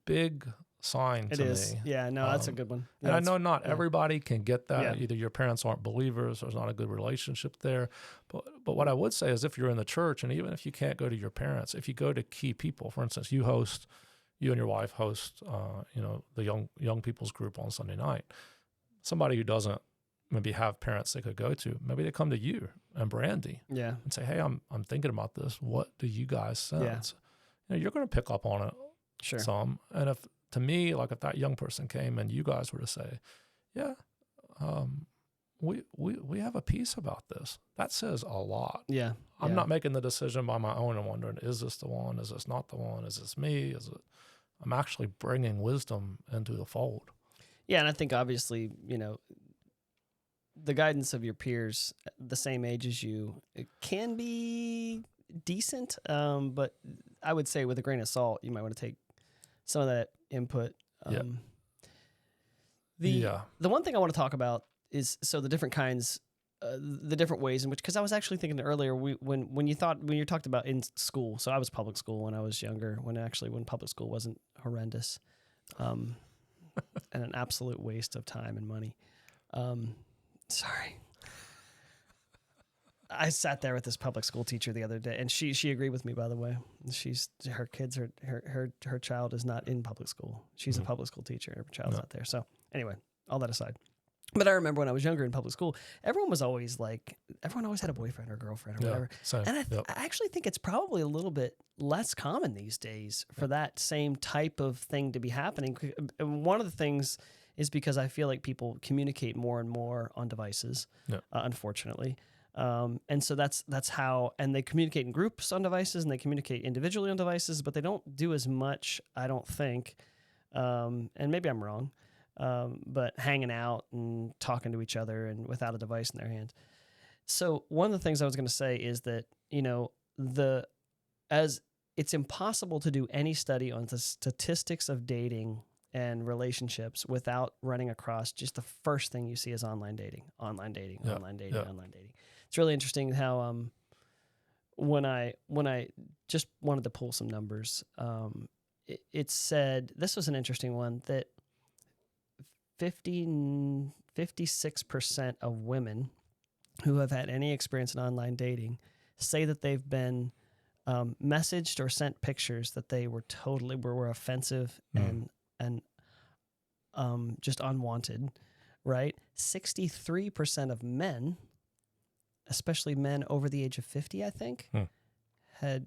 big sign to me. Yeah, no, that's a good one. Yeah, and I know not everybody can get that. Yeah. Either your parents aren't believers or there's not a good relationship there. But what I would say is if you're in the church, and even if you can't go to your parents, if you go to key people, for instance, you and your wife host, the young people's group on Sunday night, somebody who doesn't maybe have parents they could go to, maybe they come to you and Brandy and say, hey, I'm thinking about this. What do you guys sense? You're going to pick up on it some. And if that young person came and you guys were to say, we have a peace about this, that says a lot. Yeah. I'm not making the decision by my own and wondering, is this the one? Is this not the one? Is this me? I'm actually bringing wisdom into the fold. Yeah. And I think obviously, the guidance of your peers the same age as you, it can be decent. But I would say with a grain of salt, you might want to take some of that input. The one thing I want to talk about is the different kinds, the different ways in which, because I was actually thinking earlier when you talked about in school. So I was public school when I was younger, when public school wasn't horrendous, and an absolute waste of time and money. Sorry. I sat there with this public school teacher the other day, and she agreed with me, by the way. Her child is not in public school. She's a public school teacher, and her child's not there. So anyway, all that aside. But I remember when I was younger in public school, everyone always had a boyfriend or girlfriend or whatever. Same. And I actually think it's probably a little bit less common these days for that same type of thing to be happening. And one of the things is because I feel like people communicate more and more on devices, unfortunately. And so that's how, and they communicate in groups on devices and they communicate individually on devices, but they don't do as much, I don't think. And maybe I'm wrong. But hanging out and talking to each other and without a device in their hands. So one of the things I was going to say is that, as it's impossible to do any study on the statistics of dating and relationships without running across just the first thing you see is online dating. It's really interesting how, when I just wanted to pull some numbers, it said, this was an interesting one, that 56% of women who have had any experience in online dating say that they've been messaged or sent pictures that they were were offensive and just unwanted, right? 63% of men, especially men over the age of 50, I think, had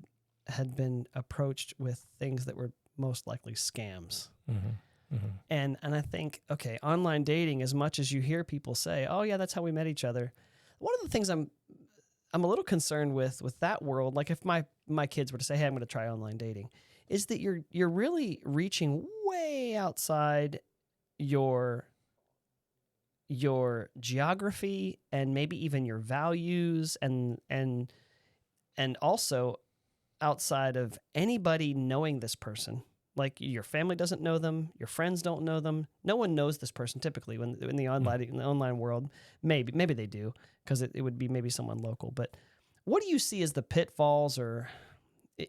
been approached with things that were most likely scams. And I think, okay, online dating, as much as you hear people say, oh yeah, that's how we met each other. One of the things I'm a little concerned with that world, like if my kids were to say, hey, I'm going to try online dating, is that you're really reaching way outside your your geography and maybe even your values and also outside of anybody knowing this person. Like your family doesn't know them, your friends don't know them. No one knows this person typically when in the online world. Maybe they do because it would be maybe someone local. But what do you see as the pitfalls, or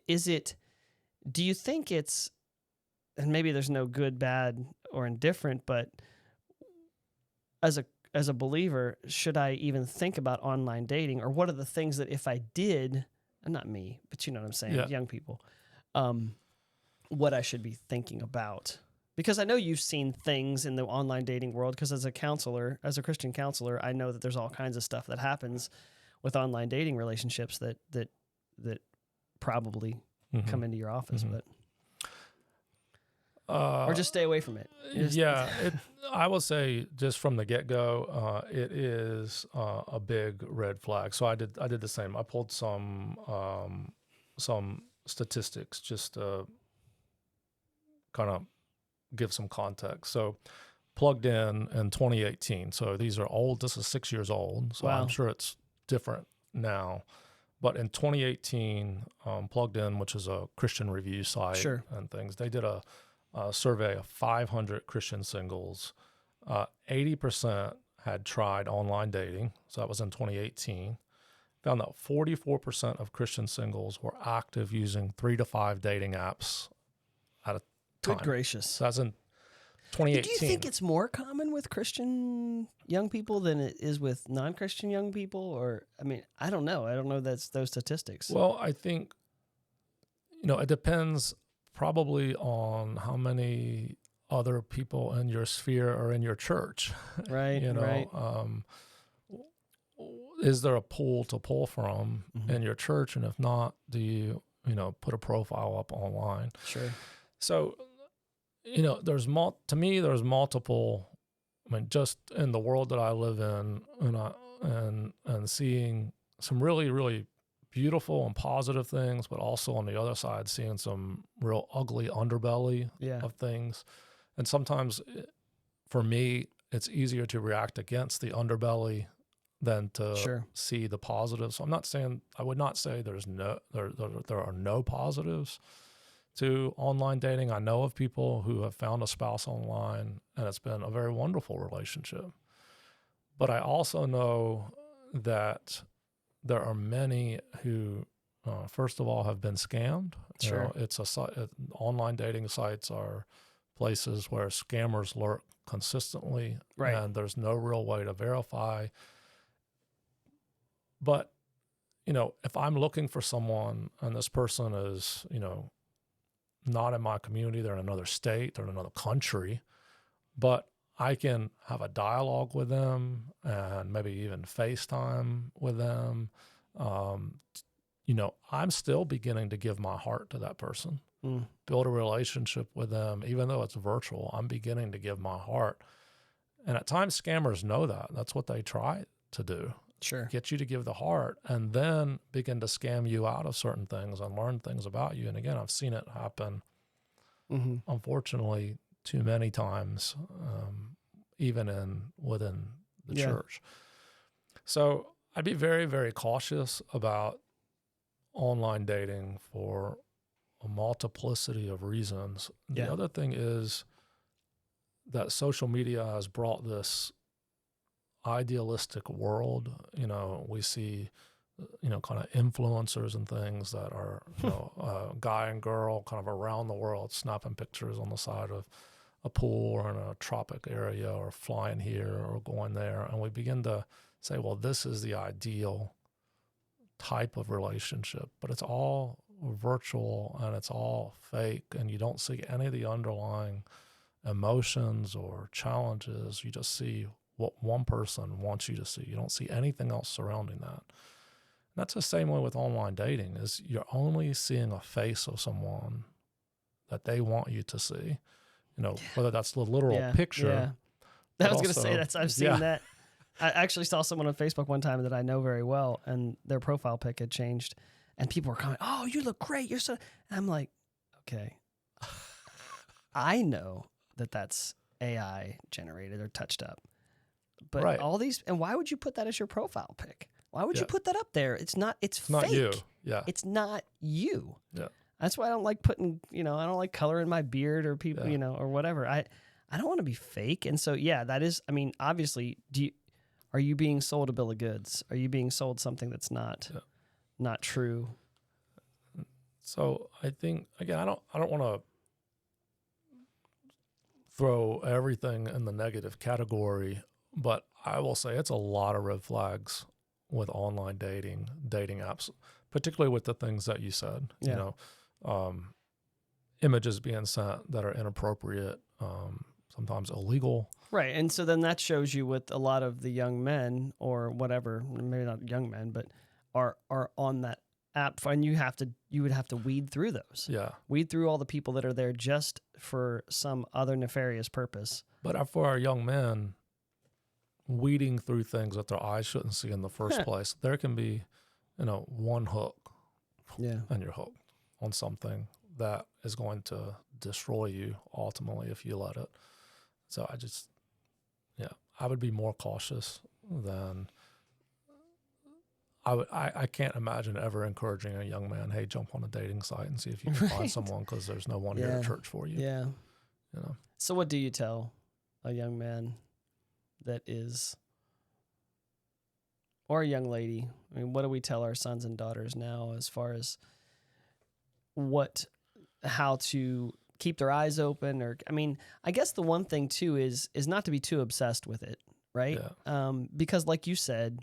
is it? Do you think it's, and maybe there's no good, bad, or indifferent, but as a believer, should I even think about online dating, or what are the things that if I did, and not me, but you know what I'm saying, Yeah. young people, what I should be thinking about? Because I know you've seen things in the online dating world, because as a Christian counselor, I know that there's all kinds of stuff that happens with online dating relationships that probably come into your office, but or just stay away from it. I will say just from the get-go, it is a big red flag. So I did the same. I pulled some statistics just to kind of give some context. So plugged in 2018. So these are old. This is 6 years old. So Wow. I'm sure it's different now. But in 2018, Plugged In, which is a Christian review site Sure. and things, they did a survey of 500 Christian singles. 80% had tried online dating. So that was in 2018. Found that 44% of Christian singles were active using 3 to 5 dating apps at a time. Good gracious. So that's in 2018. Do you think it's more common with Christian young people than it is with non-Christian young people? Or, I mean, I don't know. I don't know those statistics. Well, I think, it depends probably on how many other people in your sphere are in your church. Right, right. Is there a pool to pull from in your church? And if not, do you, put a profile up online? Sure. So, there's multiple, I mean, just in the world that I live in, and seeing some really, really beautiful and positive things, but also on the other side, seeing some real ugly underbelly of things. And sometimes for me, it's easier to react against the underbelly than to see the positives. So I would not say there are no positives to online dating. I know of people who have found a spouse online and it's been a very wonderful relationship. But I also know that there are many who, first of all, have been scammed. Sure. Online dating sites are places where scammers lurk consistently, right, and there's no real way to verify. But, if I'm looking for someone and this person is, not in my community, they're in another state, they're in another country, but I can have a dialogue with them and maybe even FaceTime with them. I'm still beginning to give my heart to that person, build a relationship with them. Even though it's virtual, I'm beginning to give my heart. And at times scammers know that. That's what they try to do. Sure. Get you to give the heart and then begin to scam you out of certain things and learn things about you. And again, I've seen it happen, unfortunately, too many times, even within the church. So I'd be very, very cautious about online dating for a multiplicity of reasons. The other thing is that social media has brought this idealistic world. We see, kind of influencers and things that are, guy and girl kind of around the world snapping pictures on the side of a pool or in a tropic area or flying here or going there. And we begin to say, well, this is the ideal type of relationship, but it's all virtual and it's all fake, and you don't see any of the underlying emotions or challenges. You just see what one person wants you to see. You don't see anything else surrounding that. And that's the same way with online dating, is you're only seeing a face of someone that they want you to see, whether that's the literal picture. Yeah. I was going to say that. I've seen that. I actually saw someone on Facebook one time that I know very well, and their profile pic had changed, and people were commenting, "Oh, you look great. You're so," and I'm like, okay, I know that that's AI generated or touched up. But Right. all these, and why would you put that as your profile pic? Why would you Yeah. put that up there? It's not. It's Not fake. you. Yeah. It's not you. Yeah. That's why I don't like putting, I don't like coloring my beard or people, Yeah. or whatever. I don't want to be fake. And so, yeah, that is, I mean, obviously, are you being sold a bill of goods? Are you being sold something that's not true? So I think, again, I don't want to throw everything in the negative category, but I will say it's a lot of red flags with online dating apps, particularly with the things that you said, Yeah. Images being sent that are inappropriate, sometimes illegal. Right. And so then that shows you with a lot of the young men or whatever, maybe not young men, but are on that app, and you would have to weed through those. Yeah. Weed through all the people that are there just for some other nefarious purpose. But for our young men, weeding through things that their eyes shouldn't see in the first place, there can be, one hook, Yeah. and you're hooked on something that is going to destroy you ultimately if you let it. So I would be more cautious than I can't imagine ever encouraging a young man, hey, jump on a dating site and see if you can find someone, because there's no one here at church for you. Yeah. You know. So what do you tell a young man that is, or a young lady? I mean, what do we tell our sons and daughters now as far as how to keep their eyes open? Or, I mean, I guess the one thing too is not to be too obsessed with it, right? Yeah. Because like you said,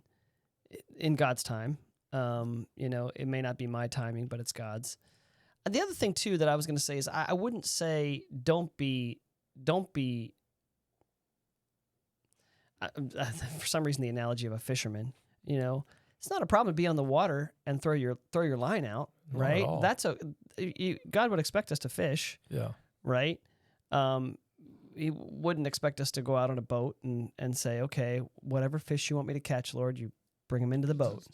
in God's time, it may not be my timing, but it's God's. And the other thing too that I was going to say is I wouldn't say don't be. For some reason, the analogy of a fisherman, it's not a problem to be on the water and throw your line out, Not right? at all. God would expect us to fish, Yeah. right? He wouldn't expect us to go out on a boat and say, okay, whatever fish you want me to catch, Lord, you bring them into the boat,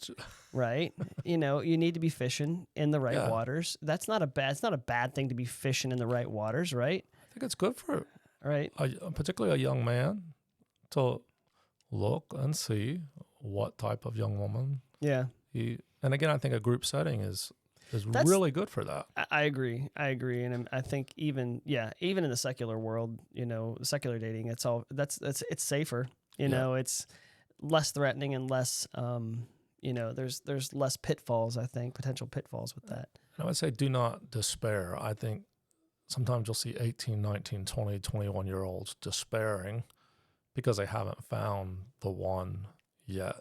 right? You need to be fishing in the right waters. It's not a bad thing to be fishing in the right waters, right? I think it's good for Right. particularly a young man to look and see what type of young woman Yeah. and again, I think a group setting is really good for that. I agree. And I think even in the secular world, secular dating, it's safer, it's less threatening and less, there's less pitfalls, I think, potential pitfalls with that. I would say do not despair. I think sometimes you'll see 18, 19, 20, 21-year-olds despairing because they haven't found the one yet.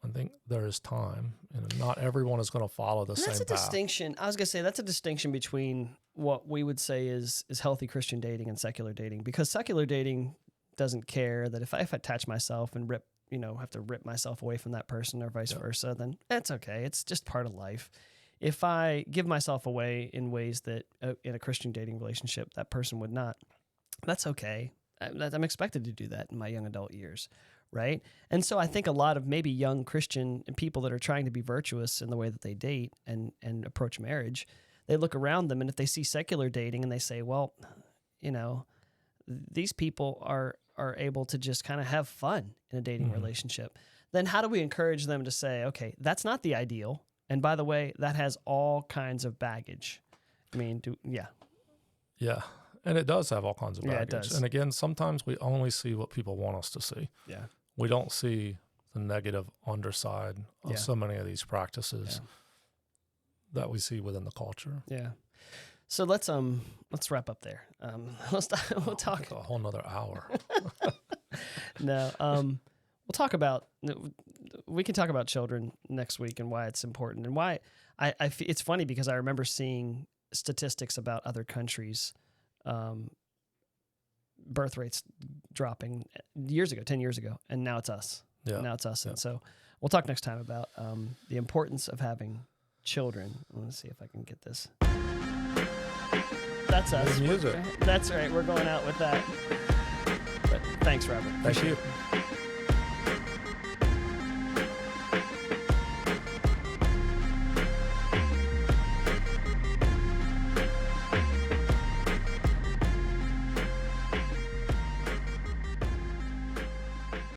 I think there is time, and not everyone is going to follow the same path. That's a distinction. I was going to say that's a distinction between what we would say is healthy Christian dating and secular dating, because secular dating doesn't care that if I attach myself and have to rip myself away from that person or vice versa, then that's okay. It's just part of life. If I give myself away in ways that in a Christian dating relationship, that person would not, that's okay. I'm expected to do that in my young adult years, right? And so I think a lot of maybe young Christian people that are trying to be virtuous in the way that they date and approach marriage, they look around them, and if they see secular dating and they say, well, these people are able to just kind of have fun in a dating relationship, then how do we encourage them to say, okay, that's not the ideal, and by the way, that has all kinds of baggage? I mean, yeah. And it does have all kinds of baggage. Yeah, it does. And again, sometimes we only see what people want us to see. Yeah. We don't see the negative underside of so many of these practices that we see within the culture. Yeah. So let's wrap up there. We'll talk a whole nother hour. No. We'll talk about. We can talk about children next week and why it's important, and why it's funny because I remember seeing statistics about other countries, birth rates dropping 10 years ago, and now it's us. Yeah. Now it's us, and so we'll talk next time about the importance of having children. Let's see if I can get this. That's us. Music. That's right. We're going out with that. But thanks, Robert. Thank you.